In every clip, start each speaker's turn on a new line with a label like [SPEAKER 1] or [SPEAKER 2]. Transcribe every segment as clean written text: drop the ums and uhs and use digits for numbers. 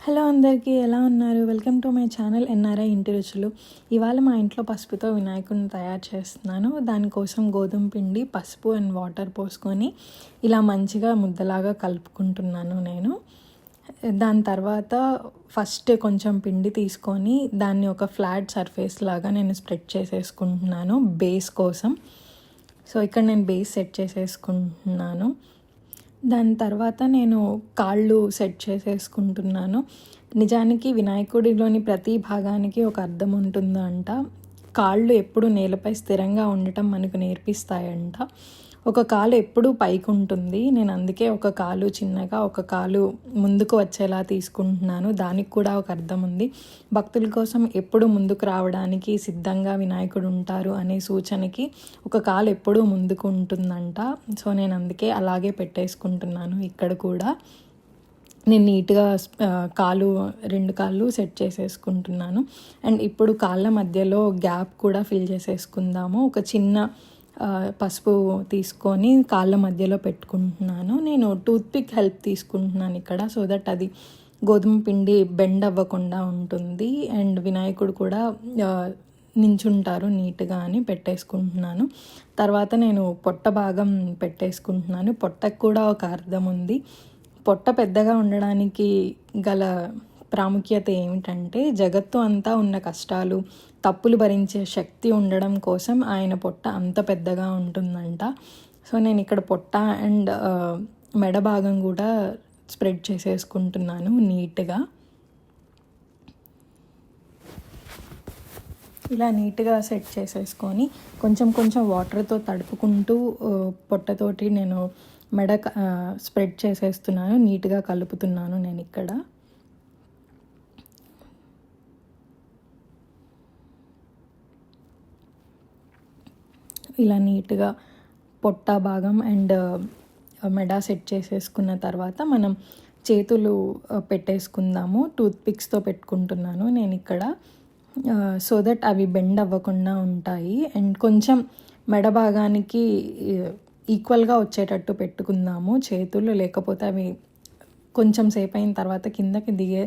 [SPEAKER 1] Hello అందరికీ, ఎలా ఉన్నారు? Welcome to my channel NRI ఇంటి రుచులు. ఇవాళ మా ఇంట్లో పసుపుతో వినాయకుడిని తయారు చేస్తున్నాను. దానికోసం గోధుమ పిండి, పసుపు అండ్ వాటర్ పోసుకొని ఇలా మంచిగా ముద్దలాగా కలుపుకుంటున్నాను నేను. దాని తర్వాత ఫస్ట్ కొంచెం పిండి తీసుకొని దాన్ని ఒక ఫ్లాట్ సర్ఫేస్ లాగా నేను స్ప్రెడ్ చేసేసుకుంటున్నాను బేస్ కోసం. సో ఇక్కడ నేను బేస్ సెట్ చేసేసుకుంటున్నాను. దాని తర్వాత నేను కాళ్ళు సెట్ చేసేసుకుంటున్నాను. నిజానికి వినాయకుడిలోని ప్రతి భాగానికి ఒక అర్థం ఉంటుందంట. కాళ్ళు ఎప్పుడు నేలపై స్థిరంగా ఉండటం మనకు నేర్పిస్తాయంట. ఒక కాలు ఎప్పుడూ పైకి ఉంటుంది. నేను అందుకే ఒక కాలు చిన్నగా, ఒక కాలు ముందుకు వచ్చేలా తీసుకుంటున్నాను. దానికి కూడా ఒక అర్థం ఉంది. భక్తుల కోసం ఎప్పుడు ముందుకు రావడానికి సిద్ధంగా వినాయకుడు ఉంటారు అనే సూచనకి ఒక కాలు ఎప్పుడూ ముందుకు ఉంటుందంట. సో నేను అందుకే అలాగే పెట్టేసుకుంటున్నాను. ఇక్కడ కూడా నేను నీట్గా రెండు కాళ్ళు సెట్ చేసేసుకుంటున్నాను. అండ్ ఇప్పుడు కాళ్ళ మధ్యలో గ్యాప్ కూడా ఫిల్ చేసేసుకుందాము. ఒక చిన్న పసుపు తీసుకొని కాళ్ళ మధ్యలో పెట్టుకుంటున్నాను. నేను టూత్పిక్ హెల్ప్ తీసుకుంటున్నాను ఇక్కడ, సో దట్ అది గోధుమ పిండి బెండ్ అవ్వకుండా ఉంటుంది. అండ్ వినాయకుడు కూడా నించుంటారు నీట్గా అని పెట్టేసుకుంటున్నాను. తర్వాత నేను పొట్ట భాగం పెట్టేసుకుంటున్నాను. పొట్టకు కూడా ఒక అర్థం ఉంది. పొట్ట పెద్దగా ఉండడానికి గల ప్రాముఖ్యత ఏమిటంటే, జగత్తు అంతా ఉన్న కష్టాలు, తప్పులు భరించే శక్తి ఉండడం కోసం ఆయన పొట్ట అంత పెద్దగా ఉంటుందంట. సో నేను ఇక్కడ పొట్ట అండ్ మెడ భాగం కూడా స్ప్రెడ్ చేసేసుకుంటున్నాను నీట్గా. ఇలా నీట్గా సెట్ చేసేసుకొని కొంచెం కొంచెం వాటర్తో తడుపుకుంటూ పొట్టతోటి నేను మెడ స్ప్రెడ్ చేసేస్తున్నాను. నీట్గా కలుపుతున్నాను నేను ఇక్కడ. ఇలా నీట్గా పొట్ట భాగం అండ్ మెడ సెట్ చేసేసుకున్న తర్వాత మనం చేతులు పెట్టేసుకుందాము. టూత్పిక్స్తో పెట్టుకుంటున్నాను నేను ఇక్కడ, సో దట్ అవి బెండ్ అవ్వకుండా ఉంటాయి. అండ్ కొంచెం మెడ భాగానికి ఈక్వల్గా వచ్చేటట్టు పెట్టుకుందాము చేతులు, లేకపోతే అవి కొంచెం సేపు అయిన తర్వాత కిందకి దిగే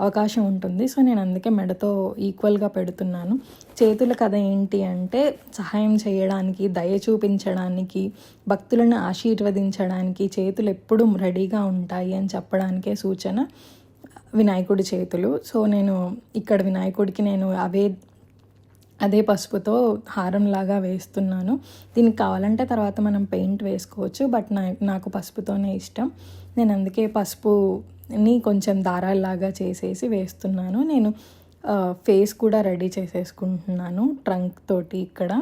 [SPEAKER 1] అవకాశం ఉంటుంది. సో నేను అందుకే మెడతో ఈక్వల్గా పెడుతున్నాను. చేతుల కథ ఏంటి అంటే, సహాయం చేయడానికి, దయ చూపించడానికి, భక్తులను ఆశీర్వదించడానికి చేతులు ఎప్పుడూ రెడీగా ఉంటాయి అని చెప్పడానికే సూచన వినాయకుడి చేతులు. సో నేను ఇక్కడ వినాయకుడికి నేను అదే పసుపుతో హారంలాగా వేస్తున్నాను. దీనికి కావాలంటే తర్వాత మనం పెయింట్ వేసుకోవచ్చు, బట్ నాకు పసుపుతోనే ఇష్టం. నేను అందుకే పసుపుని కొంచెం దారాల్లాగా చేసేసి వేస్తున్నాను. నేను ఫేస్ కూడా రెడీ చేసేసుకుంటున్నాను ట్రంక్ తోటి ఇక్కడ.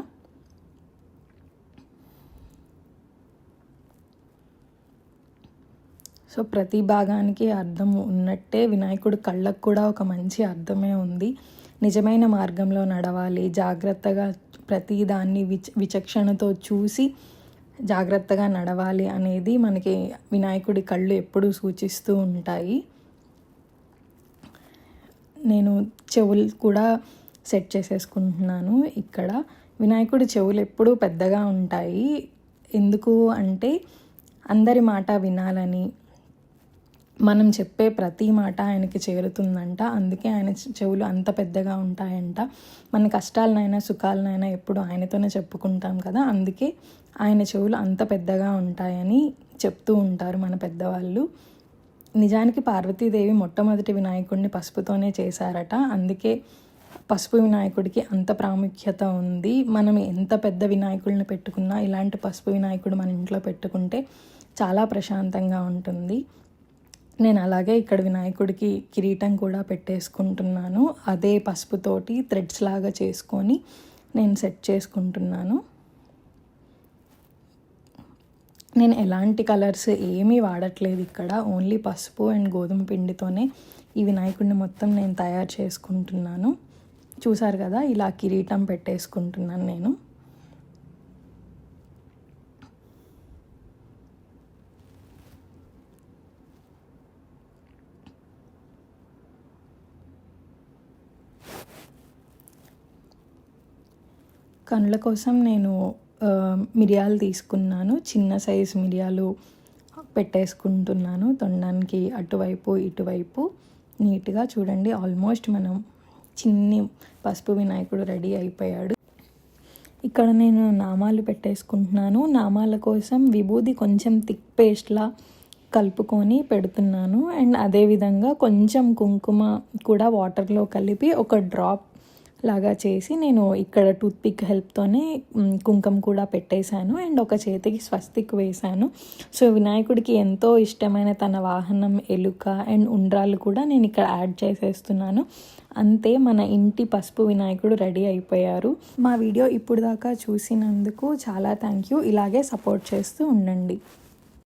[SPEAKER 1] సో ప్రతి భాగానికి అర్థం ఉన్నట్టే వినాయకుడి కళ్ళకు కూడా ఒక మంచి అర్థమే ఉంది. నిజమైన మార్గంలో నడవాలి, జాగ్రత్తగా ప్రతి దాన్ని విచక్షణతో చూసి జాగ్రత్తగా నడవాలి అనేది మనకి వినాయకుడి కళ్ళు ఎప్పుడూ సూచిస్తూ ఉంటాయి. నేను చెవులు కూడా సెట్ చేసేసుకుంటున్నాను ఇక్కడ. వినాయకుడి చెవులు ఎప్పుడూ పెద్దగా ఉంటాయి. ఎందుకు అంటే, అందరి మాట వినాలని, మనం చెప్పే ప్రతి మాట ఆయనకి చేరుతుందంట. అందుకే ఆయన చెవులు అంత పెద్దగా ఉంటాయంట. మన కష్టాలనైనా సుఖాలనైనా ఎప్పుడు ఆయనతోనే చెప్పుకుంటాం కదా, అందుకే ఆయన చెవులు అంత పెద్దగా ఉంటాయని చెప్తూ ఉంటారు మన పెద్దవాళ్ళు. నిజానికి పార్వతీదేవి మొట్టమొదటి వినాయకుడిని పసుపుతోనే చేశారట. అందుకే పసుపు వినాయకుడికి అంత ప్రాముఖ్యత ఉంది. మనం ఎంత పెద్ద వినాయకుడిని పెట్టుకున్నా ఇలాంటి పసుపు వినాయకుడు మన ఇంట్లో పెట్టుకుంటే చాలా ప్రశాంతంగా ఉంటుంది. నేను అలాగే ఇక్కడ వినాయకుడికి కిరీటం కూడా పెట్టేసుకుంటున్నాను. అదే పసుపుతోటి థ్రెడ్స్ లాగా చేసుకొని నేను సెట్ చేసుకుంటున్నాను. నేను ఎలాంటి కలర్స్ ఏమీ వాడట్లేదు ఇక్కడ, ఓన్లీ పసుపు అండ్ గోధుమ పిండితోనే ఈ వినాయకుడిని మొత్తం నేను తయారు చేసుకుంటున్నాను. చూసారు కదా, ఇలా కిరీటం పెట్టేసుకుంటున్నాను నేను. కనుల కోసం నేను మిరియాలు తీసుకున్నాను. చిన్న సైజు మిరియాలు పెట్టేసుకుంటున్నాను తొండానికి అటువైపు ఇటువైపు. నీట్గా చూడండి. ఆల్మోస్ట్ మనం చిన్ని పసుపు వినాయకుడు రెడీ అయిపోయాడు. ఇక్కడ నేను నామాలు పెట్టేసుకుంటున్నాను. నామాల కోసం విభూది కొంచెం థిక్ పేస్ట్లా కలుపుకొని పెడుతున్నాను. అండ్ అదేవిధంగా కొంచెం కుంకుమ కూడా వాటర్లో కలిపి ఒక డ్రాప్ లాగా చేసి నేను ఇక్కడ టూత్పిక్ హెల్ప్తోనే కుంకుమ కూడా పెట్టేశాను. అండ్ ఒక చేతికి స్వస్తిక్ వేశాను. సో వినాయకుడికి ఎంతో ఇష్టమైన తన వాహనం ఎలుక అండ్ ఉండ్రాలు కూడా నేను ఇక్కడ యాడ్ చేసేస్తున్నాను. అంతే, మన ఇంటి పసుపు వినాయకుడు రెడీ అయిపోయారు. మా వీడియో ఇప్పుడు దాకా చూసినందుకు చాలా థ్యాంక్ యూ. ఇలాగే సపోర్ట్ చేస్తూ ఉండండి.